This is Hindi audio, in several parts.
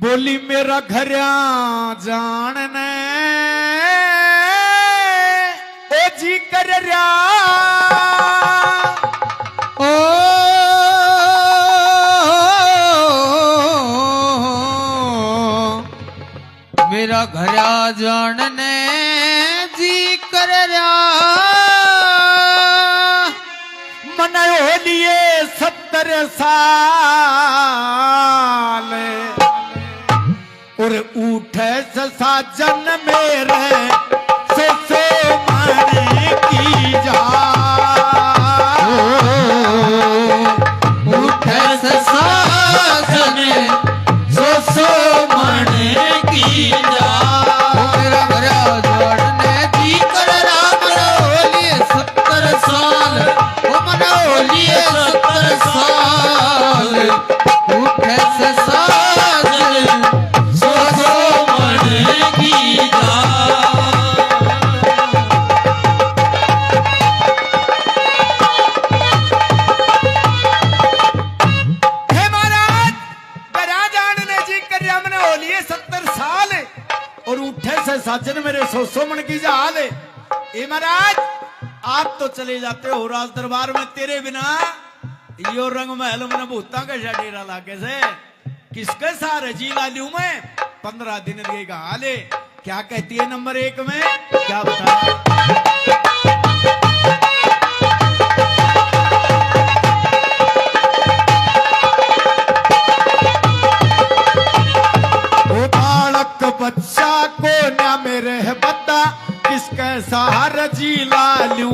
बोली मेरा घरिया जानने ओ जी कर रहा ओ मेरा घरिया जानने जी कर रहा मन हो लिए 70 साल और उठे से साजन मेरे सो माने की जा उठे से साजन सो माने की जा मेरा घरिया जानने जी कर रहा मनोलिए 70 साल ओ मनोलिए 70 साल उठे से साजन सो माने की जा हे महाराज घरिया जानने जी कर रहा मन हो लिए 70 साल और उठे से साजन मेरे 100 मन की जाल ए महाराज आप तो चले जाते हो राज दरबार में तेरे बिना यो रंग महल में भूता का डेरा लागे से किसके सारे जी ला लू मैं 15 दिन देगा हाले क्या कहती है नंबर 1 में क्या बता वो बालक बच्चा को ना मेरे बता किसके सहारा जी लालू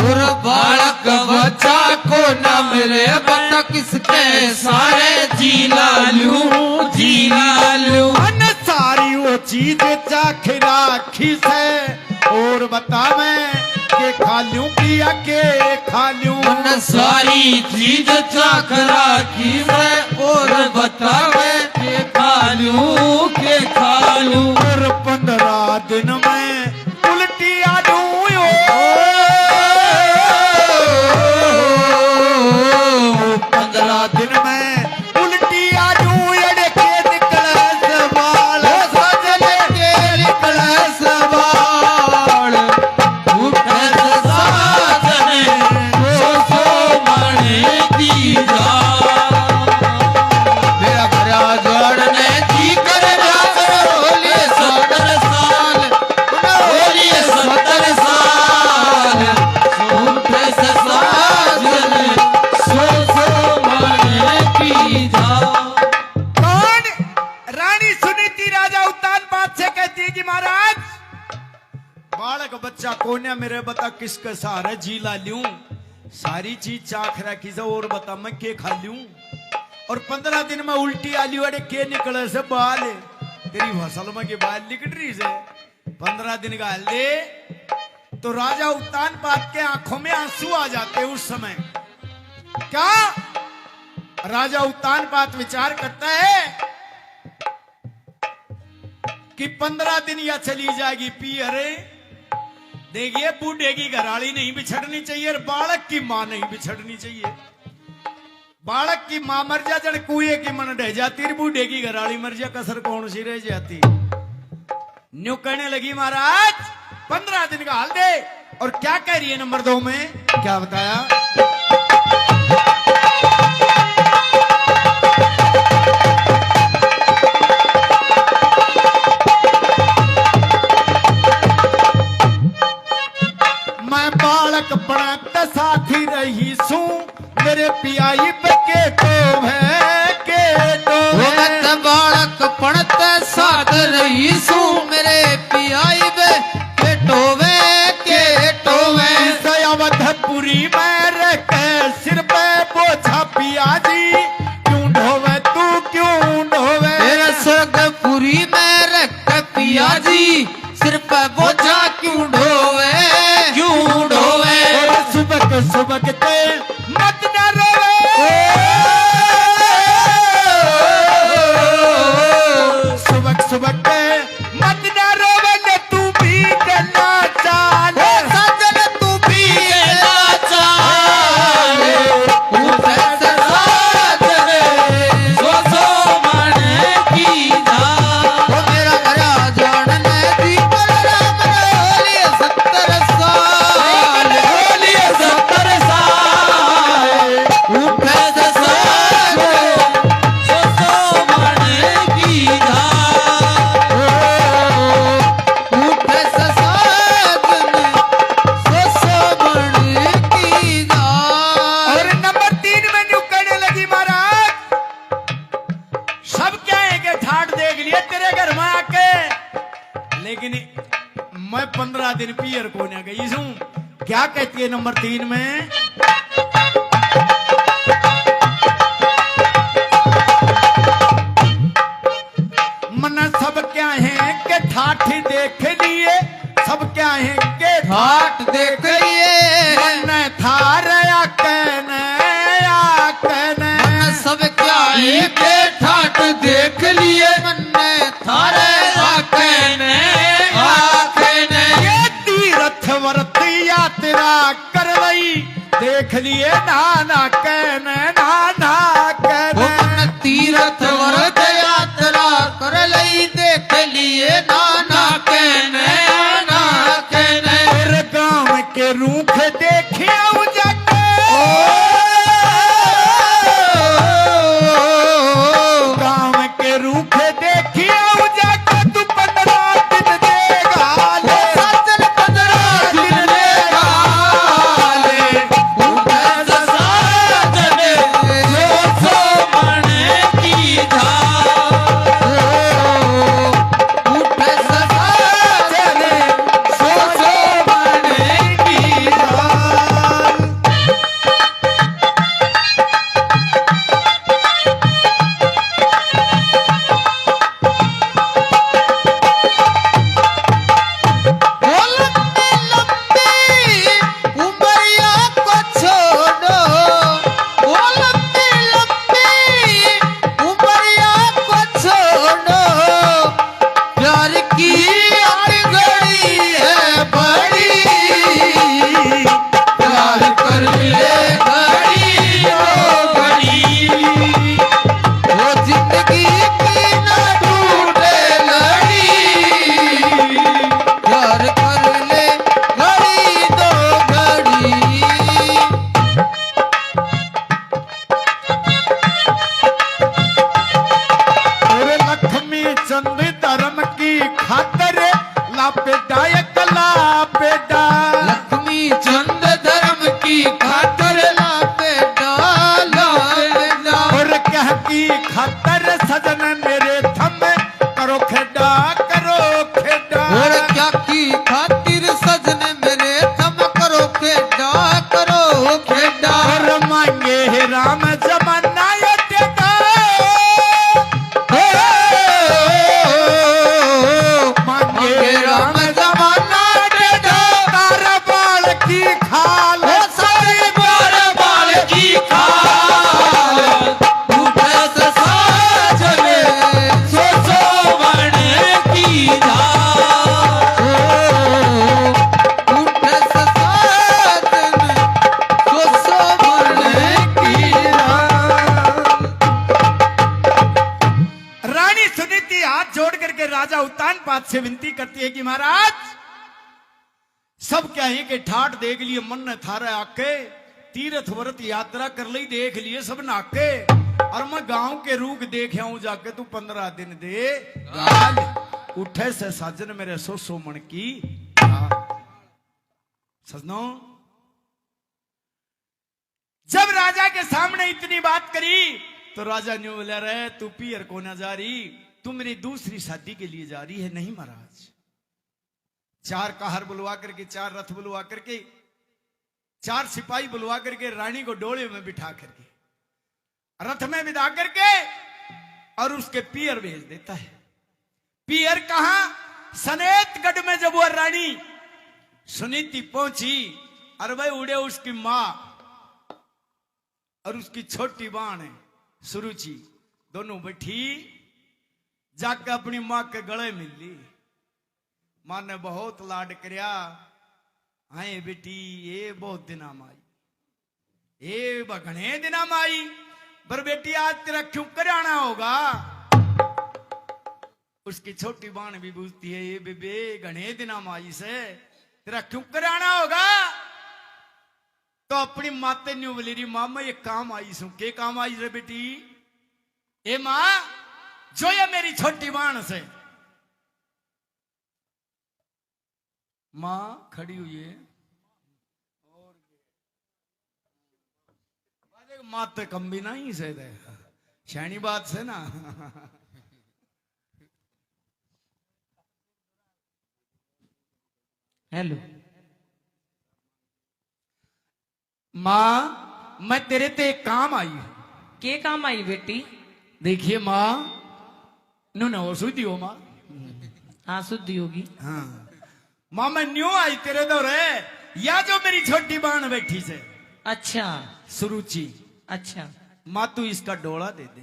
और बालक बच्चा को न मिले बता किसके सारे जी लालू अन सारी वो चीज चाख राखी से और बता मैं के खा लूं पिया के खा लूं मन सारी चीज चाख राखी है और बता मैं के खा लूं और 15 दिन में उल्टी आ लूं 15 दिन में उल्टी आ लूं अड़े के निकले सवाल सजल के निकले सवाल उठे से साजन सो माने की जा मेरा घरिया जानने जी कर रहा मनोलिए 70 साल मनोलिए 70 साल उठे से साजन सो माने की जा कौन रानी सुनीति राजा उत्तान बात से कहती है कि महाराज बालक बच्चा कोने मेरे बता किसके सहारे जी ला लूं सारी चीज चाख रखी से और बता मैं के खा लूं और 15 दिन में उल्टी आलू अड़े के निकले से बाल तेरी फसल में के बाल निकल रही से 15 दिन का ले तो राजा उत्तान पात के आंखों में आंसू आ जाते उस समय क्या राजा उत्तान पात विचार करता है कि 15 दिन या चली जाएगी पी अरे देखिए बूढ़े की घराली नहीं बिछड़नी चाहिए और बालक की मां नहीं बिछड़नी चाहिए बालक की मां मर जा जड़ कुएं की मन ढह जाती बूढ़े की घराली मर जा कसर कौन सी रह जाती न्यू कहने लगी महाराज 15 दिन का हाल दे और क्या कह रही है नंबर 2 में क्या बताया मैं बालक बनत साथी रही सू मेरे पियाई के तो मत बालक पढ़त साथ रही सू मेरे पियाई बे के टोवे अवधपुरी में रह के सिर पे बोझा पिया जी क्यों ढोवे तू क्यों ढोवे मेरे स्वर्गपुरी में रख पिया जी सिर पे बोझा क्यों ढोवे सुबह ते मत न रोवे सुबह ते मत न रोवे ने तू भी गला चाल सजन तू भी गला चाल उठे से साजन 15 दिन पियर कोने गई हूं। क्या कहती है नंबर 3 में? मन सब क्या है के ठाठ देख लिए, सब क्या है के ठाट देख लिए, मन थार आकने आकने, मन सब क्या है के ठाट देख लिए, मन थारे आकने आकने। ये तीर्थ व्रत यात्रा कर लई, देख लिए नाना कहने नाना कहने। मन तीर्थ व्रत यात्रा कर लई, देख लिए नाना कहने नाना कहने। और गांव के रूख देखे जाके, गांव के रूख देखे जाके, तू 15 दिन देगा ले, साजन 15 दिन देगा ले, उठे साजन सो बने की धार, उठे साजन सो बने की धार। लंबी लंबी उमरिया को छोड़ो, वो लंबी लंबी उमरिया को छोड़ो, प्यार की अटगड़ी है बड़ी, प्यार कर ले घड़ी ओ घड़ी, वो जिंदगी की न टूटे लड़ी, प्यार कर ले घड़ी दो घड़ी। और लक्ष्मी चंद धर्म की खातर लापेटा एक लापेटा, लक्ष्मी चंद धर्म की खातर लापेटा लापेटा, और कह की खातर सजन मेरे थम करो खेडा करो खेडा। और क्या की खातिर सजन मेरे थम करो खेडा करो खेडा। और मांगे हे राम जमाना ये टेका, मांगे राम जमाना टेका, तारा बाल की खाल सारे बार बाल की खाल, उठे से साजन सो बने की धार, उठे से साजन सो बने की धार। रानी सुनीति हाथ जोड़ करके राजा उत्तानपाद से विनती करती है कि महाराज सब क्या है कि ठाट देख लिए, मन ने थारा आके तीर्थ व्रत यात्रा कर ली, देख लिए सब नाके, और मैं गांव के रूख देख आऊं जाके, तू 15 दिन दे गाल, उठे से साजन मेरे सो मन की सजनो। जब राजा के सामने इतनी बात करी तो राजा ने बोला रहे तू पियर को ना जा रही, तू मेरी दूसरी शादी के लिए जा रही है। नहीं महाराज, 4 कहर बुलवा करके, 4 रथ बुलवा करके, 4 सिपाही बुलवा करके, रानी को डोले में बिठा करके, रथ में बिठा करके, और उसके पियर भेज देता है। पियर कहां? सनेतगढ़ में जब वह रानी सुनीति पहुंची, अरे भाई उड़े उसकी मां और उसकी छोटी बहन है सुरुचि, दोनों बैठी जाकर अपनी मां के गले मिल ली। मां ने बहुत लाड करया, आए बेटी ये बहुत दिना माई, ये बघने दिना माई, पर बेटी आज तेरा क्यों कराना होगा। उसकी छोटी बहन भी पूछती है, ये बेबे घने दिना माई से तेरा क्यों कराना होगा। तो अपनी माते न्यू बोली रही, मां मैं ये काम आई सू। के काम आई रे बेटी? ए मां जो ये मेरी छोटी बहन से। मां खड़ी हुई है, मां तो कम भी नहीं से दे, शैनी बात से ना। हेलो माँ मैं तेरे ते एक काम आई हूं। के काम आई बेटी? देखिए माँ नु न सुधी हो माँ। हाँ शुद्धि होगी। हाँ माँ मैं न्यू आई तेरे दौरे या जो मेरी छोटी बहन बैठी से अच्छा सुरुचि। अच्छा माँ तू इसका डोला दे दे।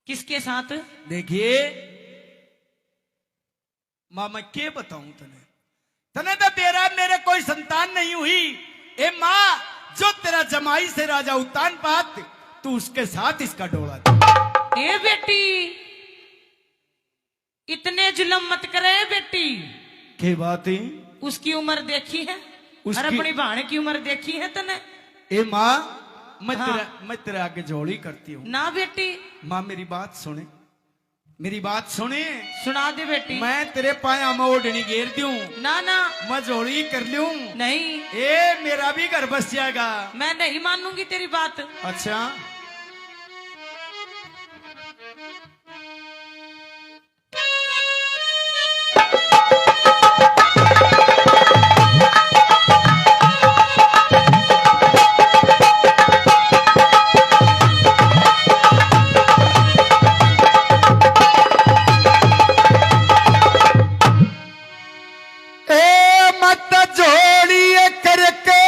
किसके साथ? देखिए माँ मैं क्या बताऊं तने तने तो तेरा मेरे कोई संतान नहीं हुई। ए माँ जो तेरा जमाई से राजा उत्तान पात तू उसके साथ इसका डोला दे। ए बेटी इतने जुल्म मत करे बेटी। क्या बात है? उसकी उम्र देखी है उसकी- और अपनी बहन की उम्र देखी है तने? ए माँ मैं हाँ। मैं तेरे आगे जोड़ी करती हूँ। ना बेटी माँ मेरी बात सुने मेरी बात सुने। सुना दे बेटी। मैं तेरे पाया में ओढ़नी घेर दूं ना ना मैं जोड़ी कर लूं। नहीं ए मेरा भी घर बस जाएगा। मैं नहीं मानूंगी तेरी बात। अच्छा ए मत जोड़ी करके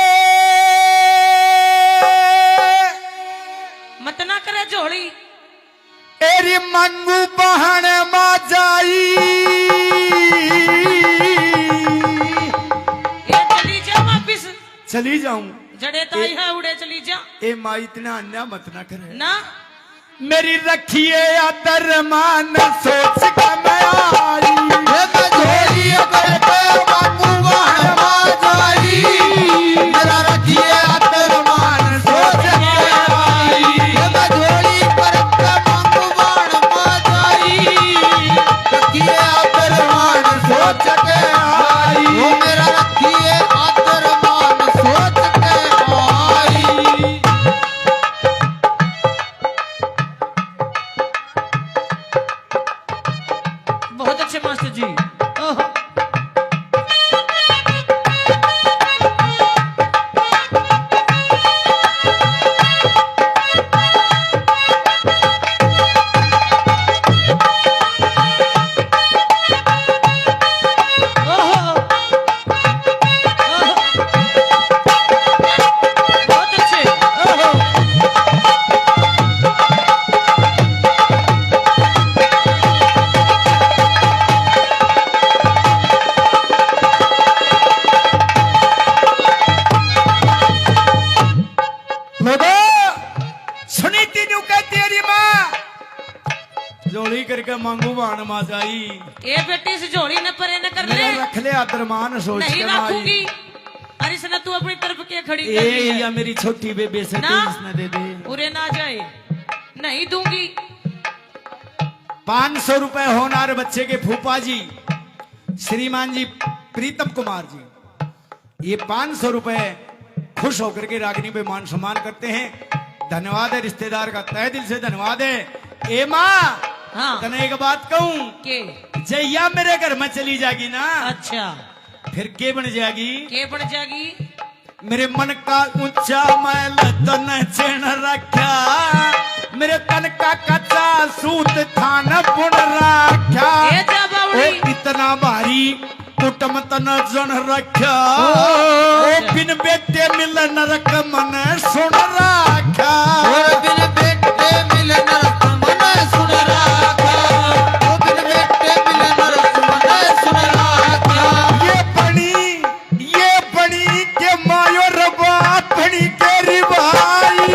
मत ना करे झोली। एरी मंगू बहन मा जाई। ये चली जा वापिस। चली जाऊं जड़े तो आई है उड़े चली जा। ए माँ इतना अन्याय मत ना करे। ना मेरी रखिए आदर मान सोच का मैं आई। मेरा रखिए आदर मान सोच के आई। रखिए आदर मान सोच के आई। बहुत अच्छे मास्टर जी। ओहो ओहो ओहो बहुत अच्छे। ओहो लोगो सुनी तीनू का तेरी माँ जोड़ी करके मांगू बाण मा जाई। ए बेटी से झोली न परे न कर ले। मेरा रख ले आदर मान सोच नहीं के माई। रखूंगी। अरे सना तू अपनी तरफ के खड़ी कर ए ली है। या मेरी छोटी बेबे से ना। तू इसने दे दे। उरे ना जाए नहीं दूंगी। 500 रुपए होनार बच्चे के फूफा जी श्रीमान जी प्रीतम कुमार जी ये 500 रुपए खुश होकर के रागनी पे मान सम्मान करते हैं। धन्यवाद है रिश्तेदार का तहे दिल से धन्यवाद है। ए माँ हाँ तने एक बात कहूं के जैया मेरे घर में चली जाएगी ना अच्छा फिर के बन जाएगी। के बढ़ जाएगी। मेरे मन का ऊंचा मैल तन चेण रखा। मेरे तन का कच्चा सूत थान बुन रखा। ए जा बावड़ी। ओ इतना भारी कुटम तन जन रखा। ओ, ओ बिन बेटे मिल नरक मन सुन रखा। ये बनी के मायो रबा बनी के रिबाई।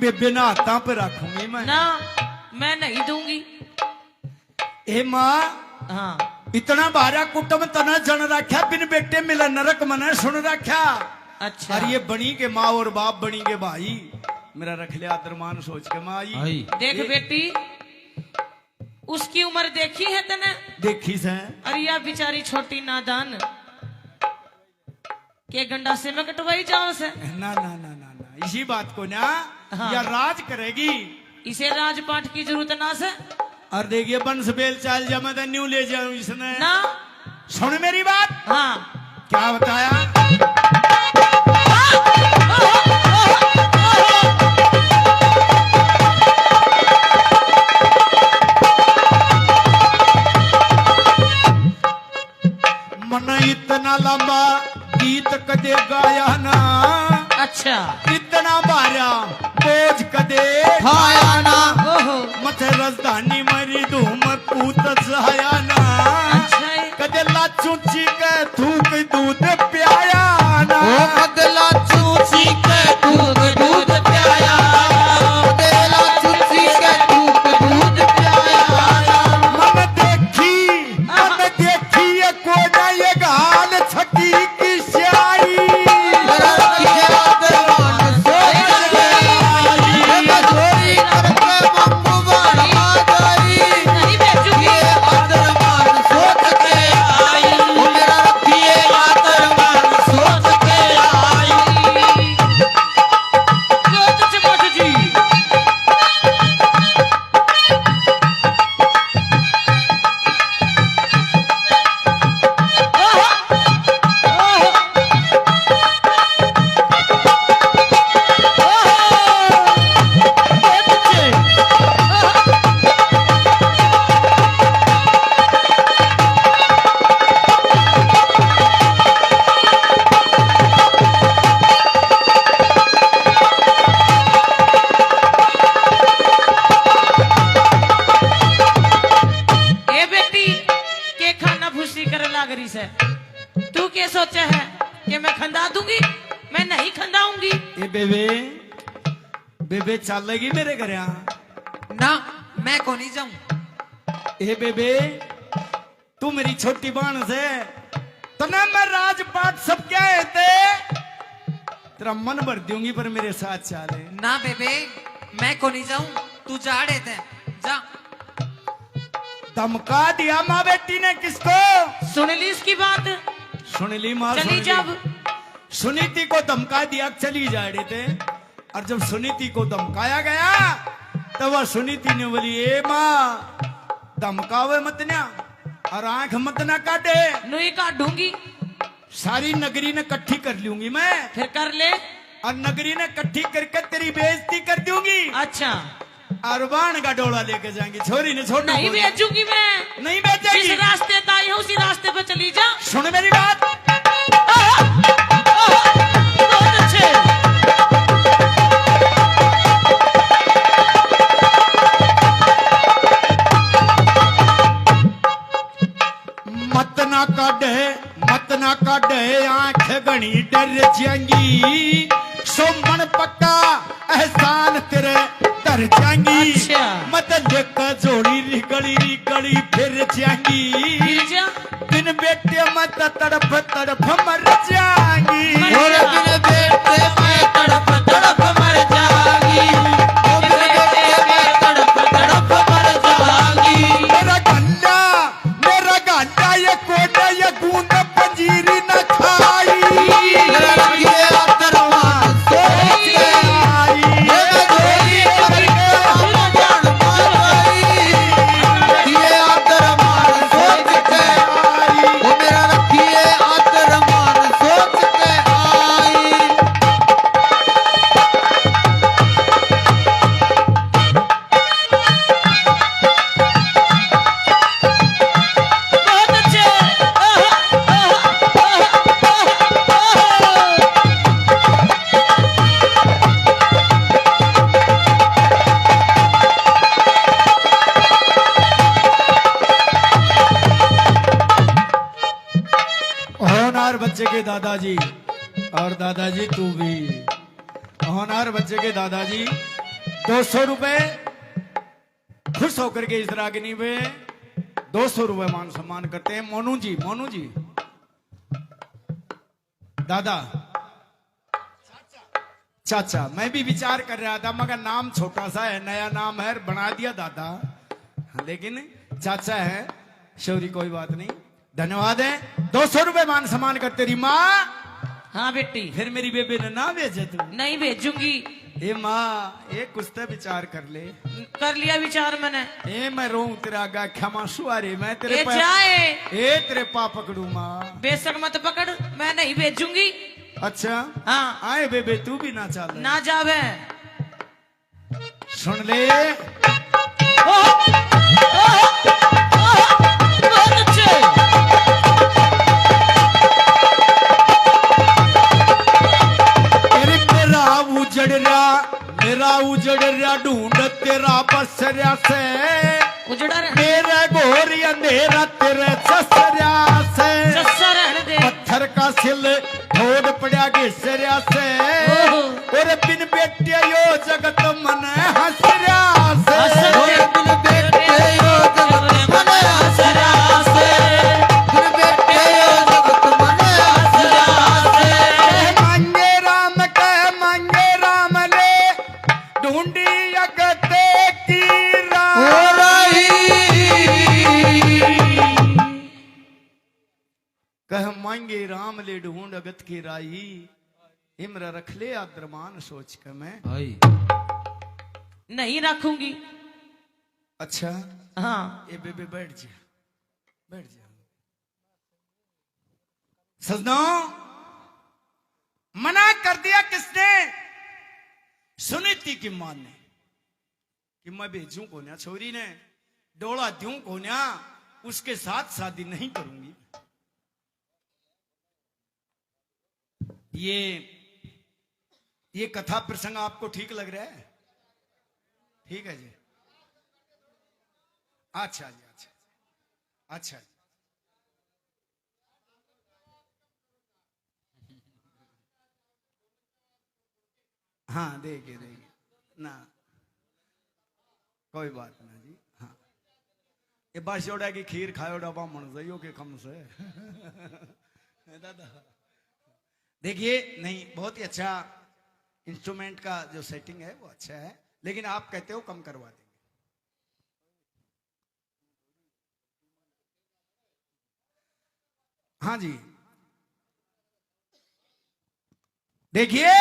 बेबे ना हाथा पे रखूंगी मैं। ना मैं नहीं दूंगी। ए माँ हाँ इतना बारा कुटुम तना जन रखा बिन बेटे मिला नरक मना सुन रखा। अच्छा और ये बनी के माँ और बाप बनी के भाई मेरा रख लिया दरमान सोच के माँ आई। देख बेटी उसकी उम्र देखी है तने? देखी से अरे या बेचारी छोटी नादान के गंडा से मैं कटवाई जाऊं से। ना ना ना ना ना इसी बात को ना हाँ। या राज करेगी। इसे राजपाट की जरूरत ना से। और देखिए बंस बेल चाल जमा तो न्यू ले जाऊं इसने ना सुन मेरी बात। हाँ क्या बताया मन इतना लंबा गीत कदे गाया ना। अच्छा इतना बारा बोझ कदे खाया ना। ओहो मथे राजधानी मरी धूम पूत जाया ना। अच्छा है। कदे लाचू चीके थूक दूध प्याया ना। ओ कदला चूची के दूध दूध प्याया, कदला चूची के दूध दूध प्याया। मन देखी ये कोना ये गाल छकी की स्याई। मेरा रखिया दरबान सोच के आई, मैं चोरी करके मम्मू बना गई। नहीं बेचूंगी। ये दरबान सोच के आई, ओ मेरा रखिया दरबान सोच के आई। जो तो चमच जी ए बेटी के खाना भूसी करे लागरी से। तू के सोचे है कि मैं खंदा दूंगी? मैं नहीं खंदाऊंगी। ए बेबे बेबे चलेगी मेरे घर ना मैं को नहीं जाऊं। ए बेबे तू मेरी छोटी बहन से तना मैं राजपाट सब क्या है तेरा मन भर दूंगी पर मेरे साथ चले। ना बेबे मैं को नहीं जाऊं, तू जा रहे थे जा। धमका दिया माँ बेटी ने किसको? सुन ली इसकी बात? सुन ली माँ सुन चली ली। जब सुनीति को धमका दिया चली जा रहे थे। और जब सुनीति को धमकाया गया तब वह सुनीति ने बोली ए माँ धमकावे मत ना और आंख मत ना काटे। नुई काटूंगी। सारी नगरी ने इकट्ठी कर लूंगी मैं फिर कर ले। और नगरी ने इकट्ठी करके तेरी बेइज्जती कर दूंगी। अच्छा और बाण का डोला लेके जाएंगी। छोरी ने छोड़ नहीं बेचूंगी मैं। नहीं जिस बेचेगी। रास्ते से आई हूँ उसी रास्ते पे चली जा। सुन मेरी बात। बहुत अच्छे। मत ना काढ़े आंख घनी डर जाएंगी। सोमन पक्का एहसान तेरे डर जाएंगी। अच्छा। मत लेकर जोड़ी रिगड़ी फिर जाएंगी। फिर जा। बिन बेटे मत तड़प मर जाएंगी। और बिन बेटे मैं तड़प तड़प मर जाऊंगी, ओ बिन बेटे मैं तड़प तड़प मर जाऊंगी। मेरा गंडा ये कोटा ये गूंद पंजीरी न खाई। मेरा रखिया दरबान सोच के आई, मैं चोरी करके मम्मू बना गई। रखिया दरबान सोच के आई, ओ मेरा रखिया दरबान सोच के आई। बहुत अच्छे। होनहार बच्चे के दादाजी और दादाजी तू भी होनहार बच्चे के दादाजी ₹200 खुश होकर के इस रागिनी में ₹200 मान सम्मान करते हैं। मोनू जी दादा चाचा, मैं भी विचार कर रहा था मगर नाम छोटा सा है, नया नाम है, बना दिया दादा, लेकिन चाचा है, शौरी कोई बात नहीं, धन्यवाद है। ₹200 मान सम्मान करते रही माँ। हाँ बेटी, फिर मेरी बेबे ने ना भेजे तू? नहीं भेजूंगी। ए माँ, एक कुछ तो विचार कर ले। कर लिया विचार मैंने। ए मैं रो तेरा आगा, क्षमा सुआरे, मैं तेरे ए जाए, ए तेरे पा पकड़ू माँ। बेशक मत पकड़, मैं नहीं भेजूंगी। अच्छा हाँ, आए बेबे, तू भी ना चाल ना जावे। सुन ले, बहुत अच्छे। मेरा उजड़ रहा ढूंढ तेरा बसरिया से, उजड़ा रह, मेरे घोर अंधेरा तेरे ससरिया से, सस्सा रहने दे। पत्थर का सिल ठोड़ पड़ा घिसरिया से, और बिन बेटे यो जगत मन हसरिया से, बिन बेटे यो जगत मन हसरा से, बिन बेटे यो जगत मन हसरा से। मांगे राम ले ढूंढी अगते की हो कह मांगे राम ले ढूंढ अगत की राही, इम्र रख ले आद्रमान सोच के मैं। भाई नहीं रखूंगी। अच्छा हाँ, ये बेबे बैठ जा सजनों, मना कर दिया किसने? सुनीति की मां ने कि मैं भेजूं को ना, छोरी ने डोला दूं को ना, उसके साथ शादी नहीं करूंगी। ये कथा प्रसंग आपको ठीक लग रहा है? ठीक है जी, अच्छा जी, अच्छा जी। हाँ देखिए ना, कोई बात ना जी। हाँ, ये बस जोड़ा की खीर खाओ डबा मन जाइयो के कम से दादा देखिए, नहीं बहुत ही अच्छा इंस्ट्रूमेंट का जो सेटिंग है वो अच्छा है, लेकिन आप कहते हो कम करवा देंगे। हाँ जी, देखिए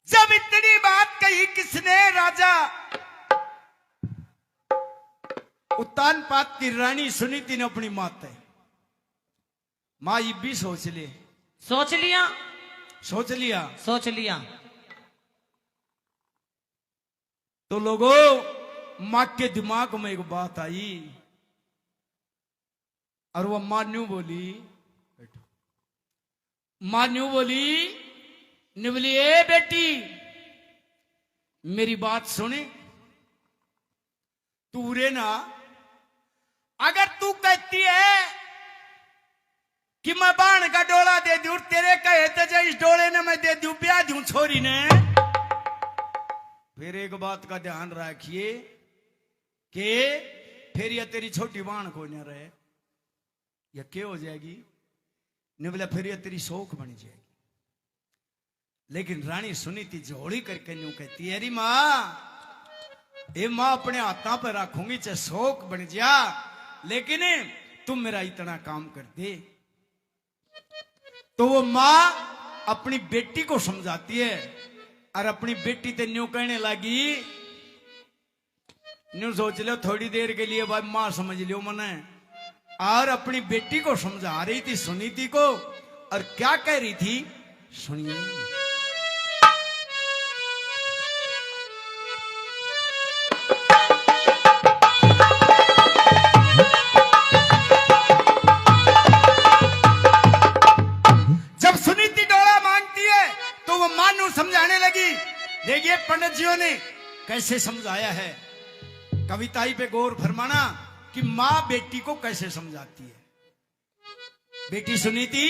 जब इतनी बात कही किसने? राजा उत्तानपाद की रानी सुनीति ने अपनी माता है। मां ये भी सोच ले, सोच लिया, सोच लिया, सोच लिया। तो लोगों, मां के दिमाग में एक बात आई और वो मां न्यू बोली, निवली ए बेटी मेरी बात सुने, तू रे ना, अगर तू कहती है कि मैं बाण का डोला दे दूं, तेरे कहे तो इस डोले ने मैं दे दूं, ब्याह दूं छोरी ने, फिर एक बात का ध्यान रखिए कि फिर यह तेरी छोटी बाण को न रहे, यह क्या हो जाएगी? निवला फिर यह तेरी शौक बन जाएगी। लेकिन रानी सुनीति जोड़ी करके न्यू कहती है, अरे मां, ये मां अपने हाथों पर रखूंगी चाहे शौक बन जा, लेकिन तुम मेरा इतना काम कर दे। तो वो मां अपनी बेटी को समझाती है और अपनी बेटी ते न्यू कहने लगी, न्यू सोच लो थोड़ी देर के लिए भाई मां समझ लियो मने, और अपनी बेटी को समझा रही थी सुनीति को, और क्या कह रही थी सुनिए। जब सुनीति डोला मांगती है तो वो मानू समझाने लगी। देखिए पंडित जियों ने कैसे समझाया है, कविताई पे गौर फरमाना कि माँ बेटी को कैसे समझाती है। बेटी सुनीति,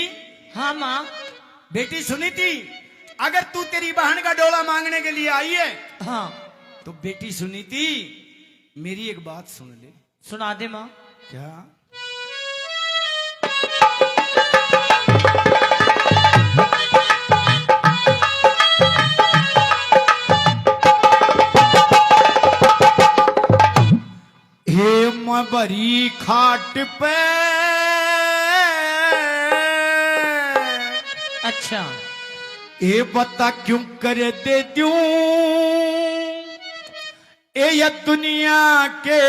हाँ माँ, बेटी सुनीति, अगर तू तेरी बहन का डोला मांगने के लिए आई है हाँ तो बेटी सुनीति मेरी एक बात सुन ले। सुना दे माँ। क्या? हे मैं बरी खाट पे अच्छा ए बता क्यों करे दे दूं ए या दुनिया के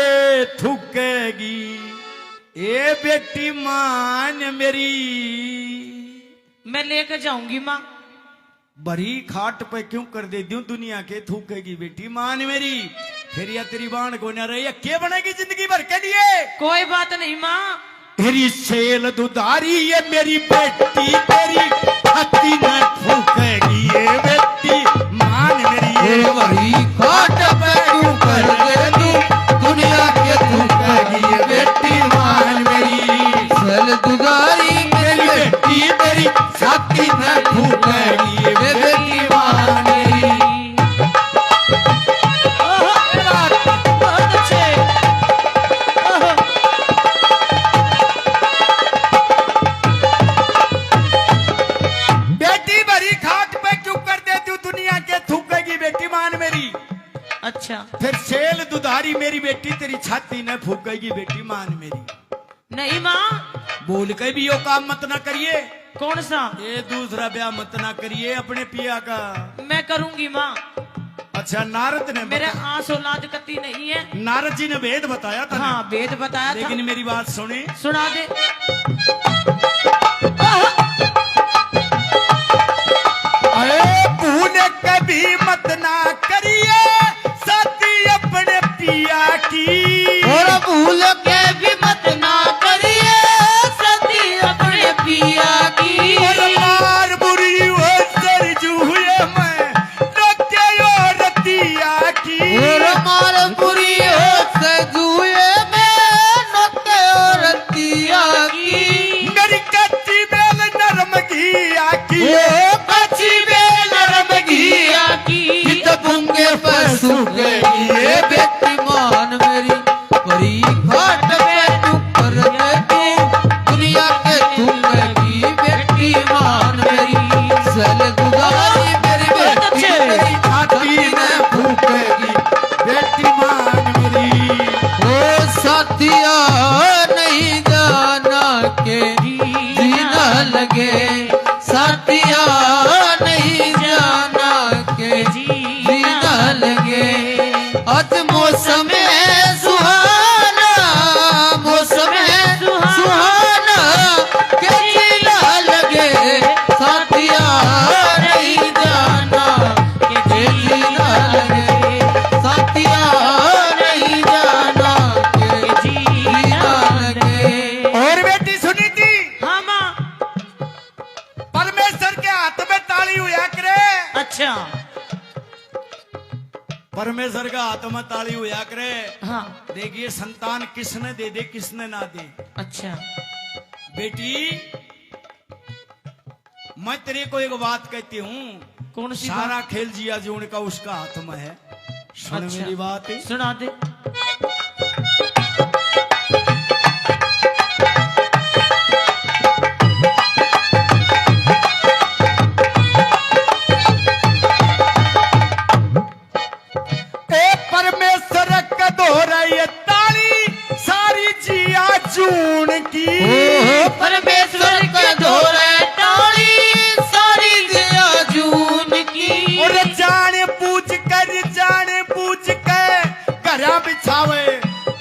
थूकेगी ए बेटी मान मेरी। मैं लेकर जाऊंगी माँ। बरी खाट पे क्यों कर दे दूं दुनिया के थूकेगी बेटी मान मेरी। फिर या तेरी बाण को न रही क्या बनेगी जिंदगी भर के लिए। कोई बात नहीं माँ। तेरी सेल दुधारी ये मेरी बेटी तेरी छाती न फूकेगी ये बेटी मान मेरी। हे वही खाट पे क्यों कर दे तू दुनिया के थूकेगी ये बेटी मान मेरी। सल दुधारी मेरी बेटी तेरी छाती न फूकेगी ये बेटी मान मेरी। बहुत अच्छे। बेटी भरी खाट पे क्यों कर दे तू दुनिया के थूकेगी बेटी मान मेरी। अच्छा फिर सेल दुधारी मेरी बेटी तेरी छाती न फूकेगी बेटी मान मेरी। नहीं माँ। बोल के भी यो काम मत ना करिए। कौन सा? ये दूसरा ब्याह मत ना करिए अपने पिया का। मैं करूंगी माँ। अच्छा नारद ने मेरे आंस औलाद कती नहीं है। नारद जी ने वेद बताया था। हाँ वेद बताया था। लेकिन मेरी बात सुने। सुना दे। अरे भूल कभी मत ना करिए साथी अपने पिया की। और भूल के भी मत ना करिए सती अपने पिया की। और मार बुरी वो सर जूए मैं रखे और रतिया की। और मार बुरी हो सजुए में नोके और तिया की। मेरी कच्ची बेल नरम घिया की। ओ कच्ची बेल नरम घिया की। हित बुंगे पर सुखेगी ये बेटी मान मेरी। बड़ी घाट पे तू कर दे तू दुनिया के थूकेगी बेटी मान मेरी। सल दुधारी मेरी बेटी मेरी छाती में फूकेगी बेटी मान मेरी। ओ साथिया नहीं जाना के जीना लगे। साथिया नहीं जाना के जीना लगे। आज मौसम है सुहाना मौसम है सुहाना के जीना लगे। साथिया नहीं जाना के जीना लगे। साथिया नहीं जाना के जीना लगे। और बेटी सुनी थी हाँ माँ। परमेश्वर के हाथ में ताली हुआ करे। अच्छा परमेश्वर का हाथ में ताली हुआ करे। हाँ देखिए संतान किसने दे किसने ना दे। अच्छा बेटी मैं तेरे को एक बात कहती हूँ कौन सी सारा खेल जिया जोड़ का उसका हाथ में है। सुन अच्छा। मेरी बात। सुना दे। ए परमेश्वर का दोहरा ये ताली सारी जिया जून की। ओ परमेश्वर का धोरे टाली सारी दिया जून की। और जाने पूछ कर घरा बिछावे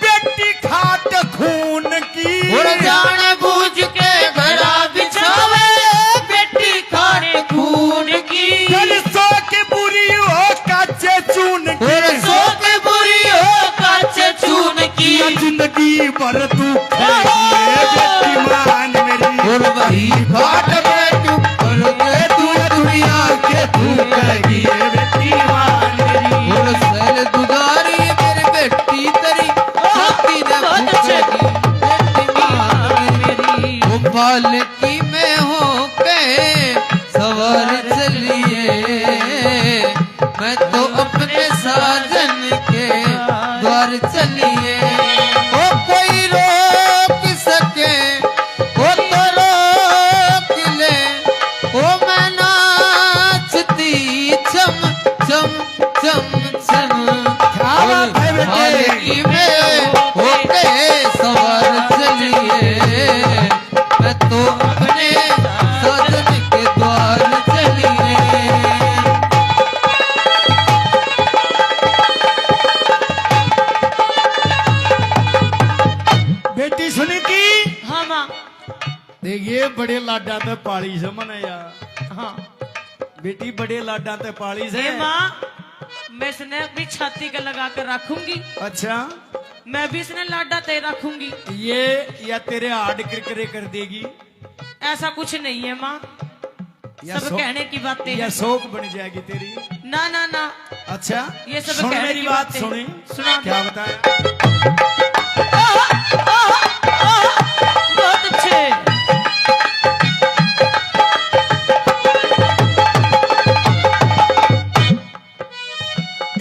बेटी खाट खून की। और जाने बूझ के घरा बिछावे बेटी खाने खून की। फिर सो के बुरी हो काचे चून और की। सो के बुरी हो काचे चून की। या जिंदगी भर तू खाएगी बेटी मान मेरी। और वही घाट में चुप कर के तू दुनिया के थूकेगी ये बेटी मान मेरी। और सल दुधारी मेरी बेटी तेरी छाती ने बहुत अच्छे। फूकेगी बेटी मान मेरी। वो पालकी में हो के सवार चलिए मैं तो अपने साजन के द्वार चलिए ओ कोई रोक सके ओ तो रोक ले ओ मैं नाचती चम चम चम चम बात है बेटे? हालगी में होके सवार चलिए मैं तो अपने साजन के द्वार चलिए बेटी सुनीति हाँ माँ देखिए बड़े लाडा ते पाली से मने यार हाँ बेटी बड़े लाडा ते पाली से ये माँ मैं इसने अपनी छाती के लगा कर रखूंगी अच्छा मैं भी इसने लाडा ते रखूंगी ये या तेरे हार्ड किरकिरे कर देगी ऐसा कुछ नहीं है माँ या सब कहने की बातें या हैं। शौक बन जाएगी तेरी ना ना ना अच्छा ये सब सुन कहने मेरी की बात बातें। सुनी सुना दो। क्या बताया बहुत अच्छे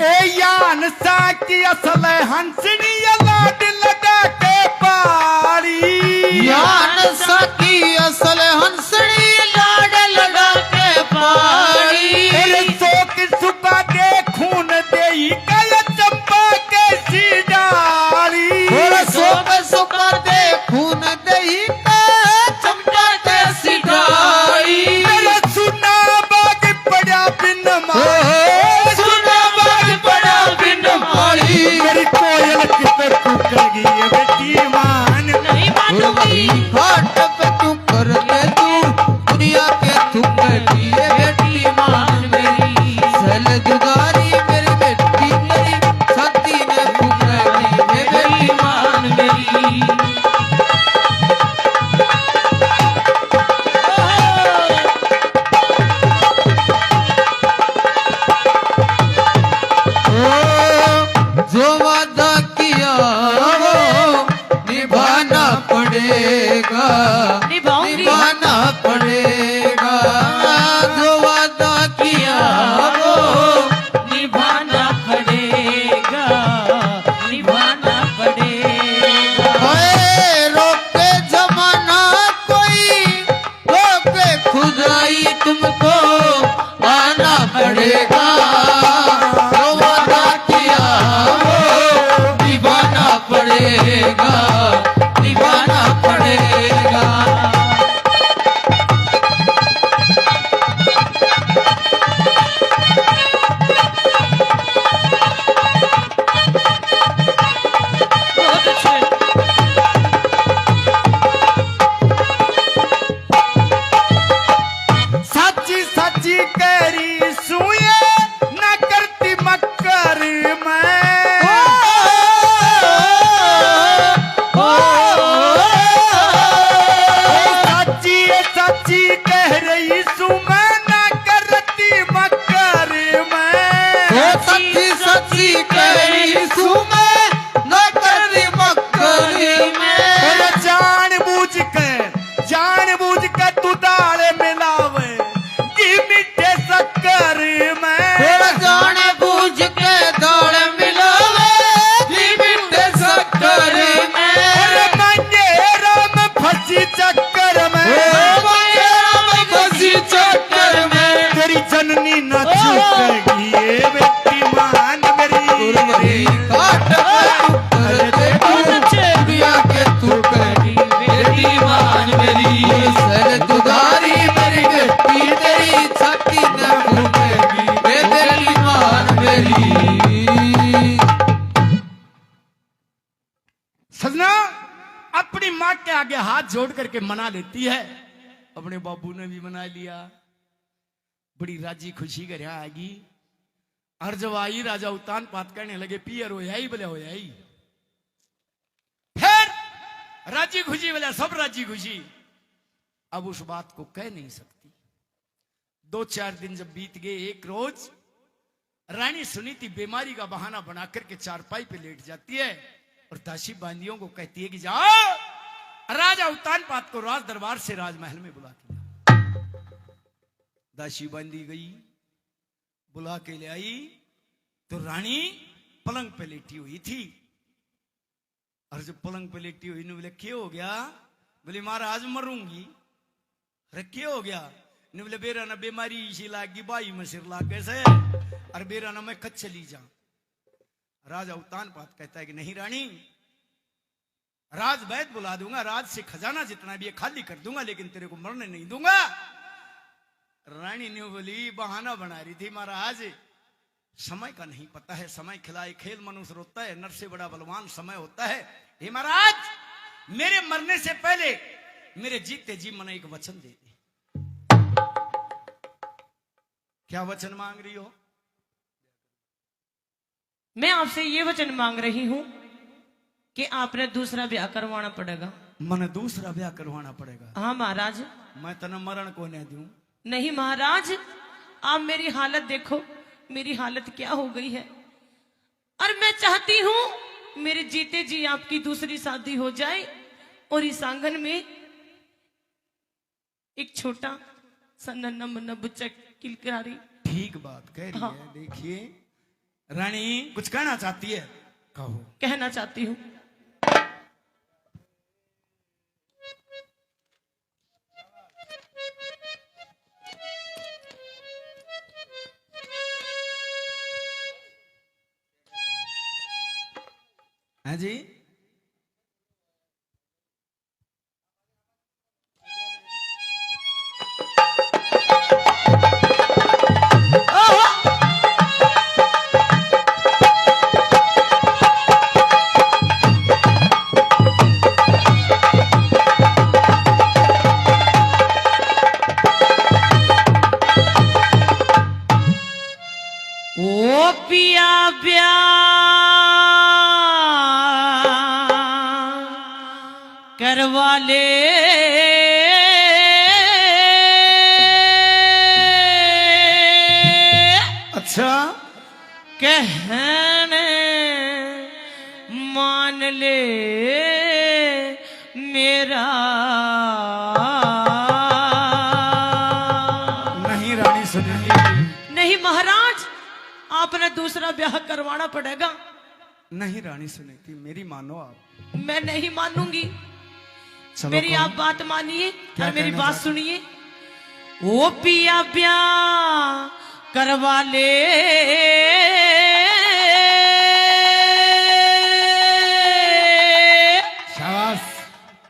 ए यान सा की असल हंसनी या लाड लगा के पारी यान सकी असल हंसड़ी लाड लगा के पारी तेरे शोक सुबह दे खून दे ही गया चंपा के सीडारी थोड़ा सोक सुका दे खून दही का चमटा के सिधारी मेरा सुना बाग पड़ा बिन मारे सुना बाज बड़ा बिन मारी मेरी कोयल कितर कूकेगी ये बेटी मान नहीं मानूंगी घाट पे तू कर दे तू दुनिया के थुक्के लिए बेटी मान मेरी सल दुगारी मेरी बेटी मेरी छाती में फुकरी ये बेटी मान मेरी जो वादा किया वो निभाना पड़ेगा निभाऊंगी। निभाना पड़ेगा जो वादा किया वो निभाना पड़ेगा निभाना पड़ेगा ओए रोके जमाना कोई रोके खुदाई तुमको आना पड़ेगा जो वादा किया वो निभाना पड़ेगा निभाना पड़ेगा बहुत अच्छे सच्ची सच्ची करी सुए न करती मक्कर मैं सच्ची सच्ची कह रही सु मैं न करती मक्कर मैं सच्ची सच्ची कही सुमे न करी मक्करी में और जान बूझ के तू दाल मिलावे कि मीठे शक्कर फिर में जाने बूझ के दाल मिलावे जी मिठे शक्कर में और मंगे राम फंसी चक्कर में राम बसी चक्कर में तेरी जननी न चुकेगी ये बेटी मान मेरी काट कर दे दुनिया के तू करी बेटी मान मेरी सर दुधारी मेरी बेटी तेरी छाती न फूकेगी बेटी मान मेरी सजना अपनी माँ के आगे हाथ जोड़ करके मना लेती है अपने बाबू ने भी मना लिया बड़ी राजी खुशी घर आएगी और जब आई राजा उत्तान पात करने लगे पियर हो ही बोले हो ही फिर राजी खुशी बोले सब राजी खुशी अब उस बात को कह नहीं सकती 2-4 दिन जब बीत गए एक रोज रानी सुनीति बीमारी का बहाना बना करके चारपाई पे लेट जाती है और दासी बांदियों को कहती है कि जाओ राजा उत्तान पात को राज दरबार से राजमहल में बुला के लाओ। दासी बांधी गई, बुला के ले आई तो रानी पलंग पे लेटी हुई थी। और जब पलंग पे लेटी हुई ने बोले क्या हो गया? बोले महाराज मरूंगी। अरे क्या हो गया? ने बोले बेरा ना बीमारी इसी लागी बाई में सिर लाग कैसे, और बेरा ना मैं कच चली जा। राजा उत्तानपाद कहता है कि नहीं रानी, राज वैद बुला दूंगा, राज से खजाना जितना भी है खाली कर दूंगा, लेकिन तेरे को मरने नहीं दूंगा। रानी ने बोली बहाना बना रही थी महाराज, समय का नहीं पता है, समय खिलाए खेल मनुष्य रोता है, नर से बड़ा बलवान समय होता है। हे महाराज, मेरे मरने से पहले मेरे जीते जी मन एक वचन दे दे। क्या वचन मांग रही हो? मैं आपसे ये वचन मांग रही हूं कि आपने दूसरा ब्याह करवाना पड़ेगा। मन दूसरा ब्याह करवाना पड़ेगा? हाँ महाराज। मैं तना मरण को नहीं दूं। नहीं महाराज, आप मेरी हालत देखो, मेरी हालत क्या हो गई है। और मैं चाहती हूं मेरे जीते जी आपकी दूसरी शादी हो जाए और इस आंगन में एक छोटा सा नन्हा मुन्ना बच्चा किलकारी। ठीक बात कह रही है। देखिए रानी कुछ कहना चाहती है, कहो। कहना चाहती हूं हाँ जी, ओ पिया करवा ले अच्छा कहने मान ले मेरा। नहीं रानी सुनेगी। नहीं महाराज, आपने दूसरा ब्याह करवाना पड़ेगा। नहीं रानी सुनेगी, मेरी मानो आप। मैं नहीं मानूंगी। चलो मेरी कौन? आप बात मानिए और मेरी कहना बात चाहते? सुनिए। ओ पिया ब्याह करवा ले शाबाश।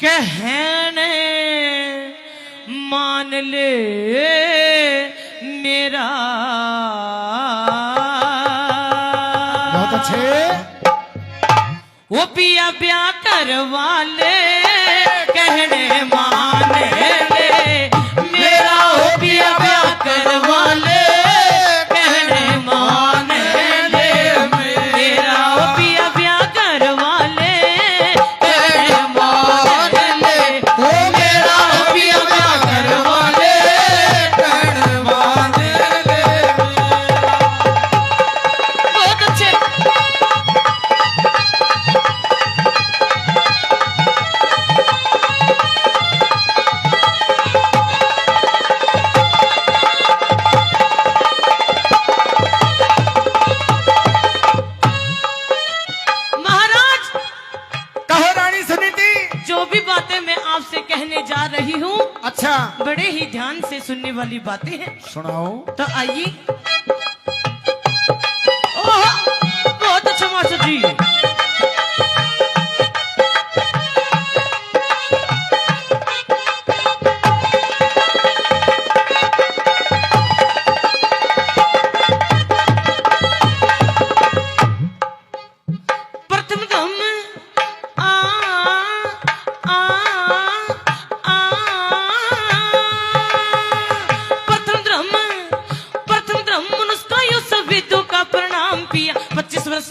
कहने मान ले मेरा। बहुत अच्छे। वो पिया ब्याह करवा ले कहने मान ले मेरा। वो पिया ब्याह करवा ले कहने मान ले मेरा। वो पिया ब्याह करवा ले कहने मान ले वो मेरा। वो पिया ब्याह करवा ले कहने मान ले। बहुत अच्छे। जो भी बातें मैं आपसे कहने जा रही हूँ, अच्छा बड़े ही ध्यान से सुनने वाली बातें हैं। सुनाओ। तो आइए। ओह, बहुत अच्छा मास्टर जी।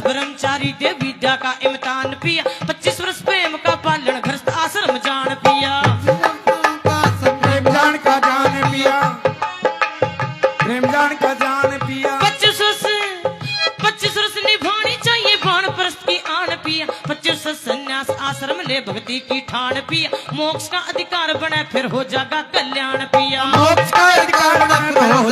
ब्रह्मचारी दे विद्या का इम्तिहान पिया। 25 वर्ष प्रेम का पालन घरस्थ आश्रम जान पिया। प्रेम जान का जान पिया। प्रेम जान का जान पिया। 25 वर्ष निभानी चाहिए बाण प्रस्थ की आन पिया। 25 वर्ष संन्यास आश्रम ले भक्ति की ठान पिया। मोक्ष का अधिकार बने फिर हो जागा कल्याण पिया। मोक्ष का अधिकार बने फिर हो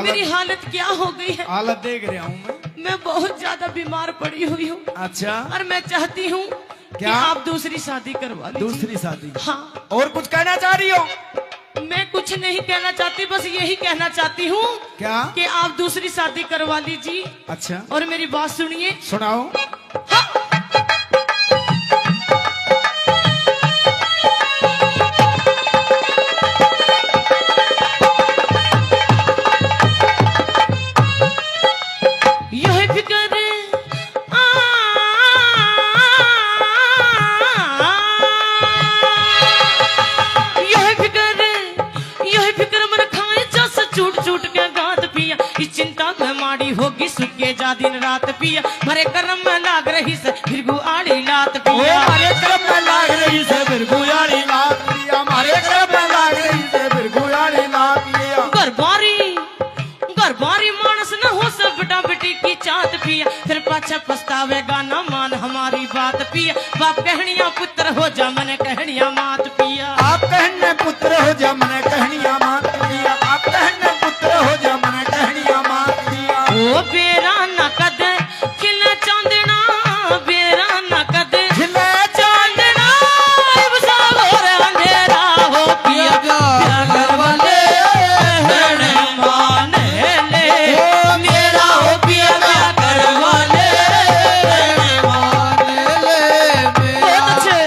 मेरी हालत क्या हो गई है। हालत देख रहा हूँ मैं बहुत ज्यादा बीमार पड़ी हुई हूँ अच्छा और मैं चाहती हूँ कि क्या? आप दूसरी शादी करवा लीजिए। दूसरी शादी हाँ, और कुछ कहना चाह रही हो मैं कुछ नहीं कहना चाहती, बस यही कहना चाहती हूँ क्या कि आप दूसरी शादी करवा लीजिए। अच्छा और मेरी बात सुनिए। सुनाओ यह फिकर यह फिकर मन खाए जस चूट चूट के गात पिया। इस चिंता में माड़ी होगी सुखे जा दिन रात पिया। मरे कर्म में लाग रही से फिर गुआड़ी लात पिया। हमारे कर्म में लाग रही से फिर गुयाड़ी लात पिया। हमारे कर्म में लाग रही से फिर गुयाड़ी लात पिया। घरबारी मानस न हो सब बेटा बेटी की चात पिया। फिर पाछा पछतावेगा ना मान हमारी बात पिया। बाप कहनिया पुत्र हो जा मन कहनिया मात पिया। आप कहने पुत्र हो जा मन कहनिया मात पिया। आप कहने पुत्र हो जा मन कहनिया मात पिया। ओ बेरा न कद खिले चांदना, बेरा न कद खिले चांदना, अब सब और अंधेरा हो पिया। प्यार करवाले कहने माने ले मेरा हो पिया। प्यार करवाले माने ले मेरा। बहुत अच्छे।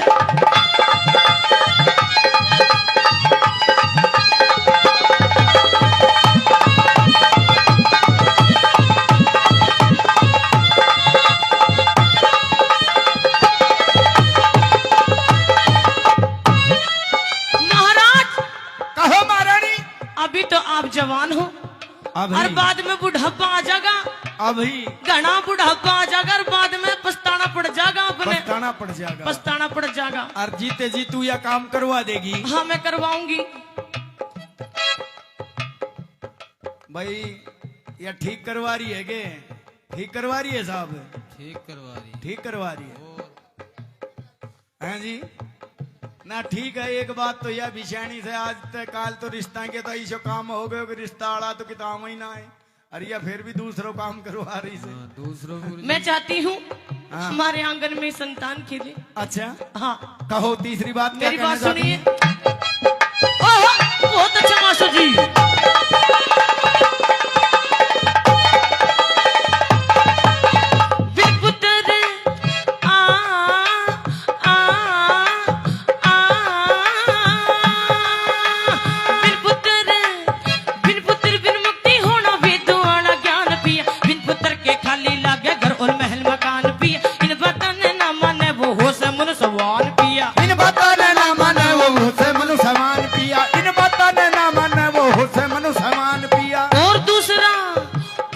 महाराज कहो महारानी अभी तो आप जवान हो अभी और बाद में बुढ़ापा आ जाएगा। अभी घना बुढ़ापा आ जाएगा और बाद में पछताना पड़ जाएगा। अपने पछताना पड़ जाएगा। पछताना पड़ जाएगा। और जीते जी तू यह काम करवा देगी हाँ मैं करवाऊंगी। भाई यह ठीक करवा रही है के ठीक करवा रही है साहब ठीक करवा रही ठीक करवा रही है और हैं जी ना ठीक है। एक बात तो यह बिछानी से आज तक काल तो रिश्ता के तो ऐसा काम हो गयो कि रिश्ता आड़ा तो किताब ही ना है। अरे या फिर भी दूसरों काम करवा रही से दूसरों को मैं चाहती हूँ हाँ। हमारे आंगन में संतान खेले। अच्छा हाँ कहो तीसरी बात क्या मेरी कहना बात चाहती सुनिए। हैं? ओह, बहुत अच्छा मास्टर जी। बिन पुत्र आ आ आ बिन पुत्र बिन मुक्ति होना वेदों आना ज्ञान पिया। बिन पुत्र के खाली लागे घर और महल मकान पिया। इन बातों ने ना माने वो हो से मन सवान पिया। इन बातों ने ना माने वो हुसे मनु समान पिया। इन बातों ने ना माने वो हुसे मनु समान पिया।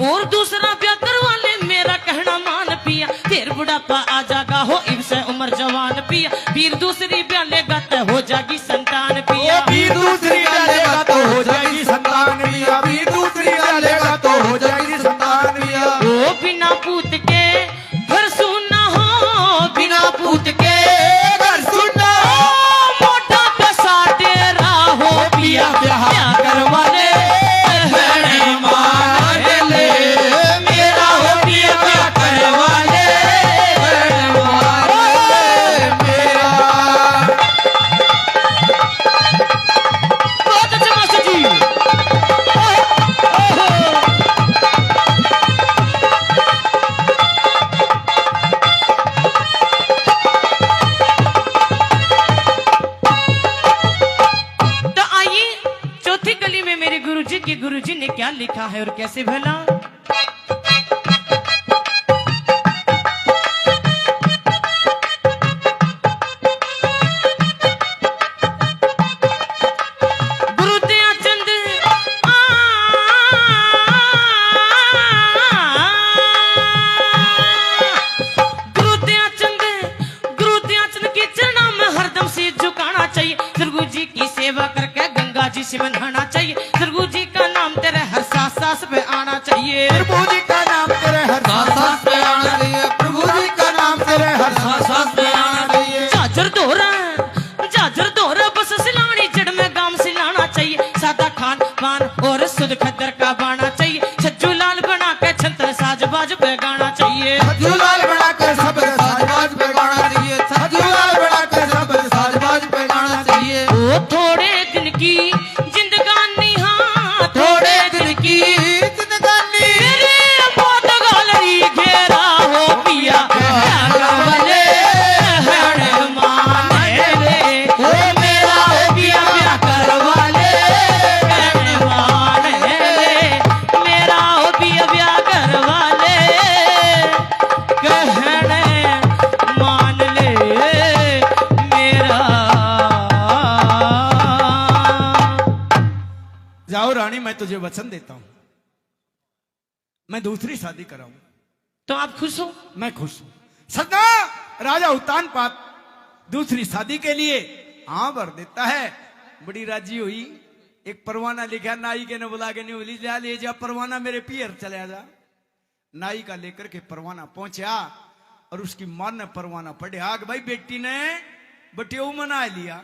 और दूसरा ब्याह करवा ले मेरा कहना मान पिया। फिर बुढ़ापा आ जाएगा हो इनसे उम्र जवान पिया। फिर दूसरी ब्याह लेगा तो हो जाएगी संतान पिया। भी दूसरी डालेगा तो हो जाएगी संतान पिया। भी दूसरी डालेगा तो हो जाएगी संतान पिया। ओ बिना पूत के घर सुना हो, बिना पूत के घर सुनना मोटा पैसा तेरा हो पिया। ब्याह करवा ले कहने मान ले मेरा हो पिया। ब्याह करवा ले कहने मान ले मेरा। बहुत अच्छा मास्टर जी। तो आइए चौथी गली में मेरे गुरुजी के गुरुजी ने क्या लिखा है और कैसे भला। गुरु दयाचंद गुरु दयाचंद के चरणों में हरदम से झुकाना चाहिए। दुर्गु जी की सेवा करके गंगा जी से नहाना चाहिए। दुर्गु जी का नाम तेरे हर सांस सांस पे आना चाहिए। प्रभु जी का नाम तेरे हर सांस पे आना चाहिए। प्रभु जी का नाम तेरे हर सांस पे आना चाहिए। झाझर दोहरा बस सिलानी जड़ में गाम सिलाना चाहिए। सादा खान पान और शुद्ध खद्दर का बाना पे गाना चाहिए। सजूलाल बनाकर सब साजबाज पे गाना चाहिए। सजूलाल बनाकर सब साजबाज पे गाना चाहिए। वो थोड़े दिन की जिंदगानी, हाँ थोड़े दिन की जिंदगानी मेरे बहुत गैलरी घेरा हो पिया वाले हर माने ले, ओ मेरा हो पिया मेरा कर वाले हर माने ले, मेरा हो पिया ब्याह कर वाले कहने मान ले मेरा। जाओ रानी, मैं तुझे वचन देता हूं, मैं दूसरी शादी कराऊं। तो आप खुश हो? मैं खुश हूं। सदा राजा उत्तान पात दूसरी शादी के लिए हाँ भर देता है। बड़ी राजी हुई। एक परवाना लिखा, नाई के ने बुला के नहीं बोली, जा ले जा परवाना मेरे पियर चले जा। नाई का लेकर के परवाना पहुंचा और उसकी मां ने परवाना पढ़ा कि भाई बेटी ने बटियो मना लिया।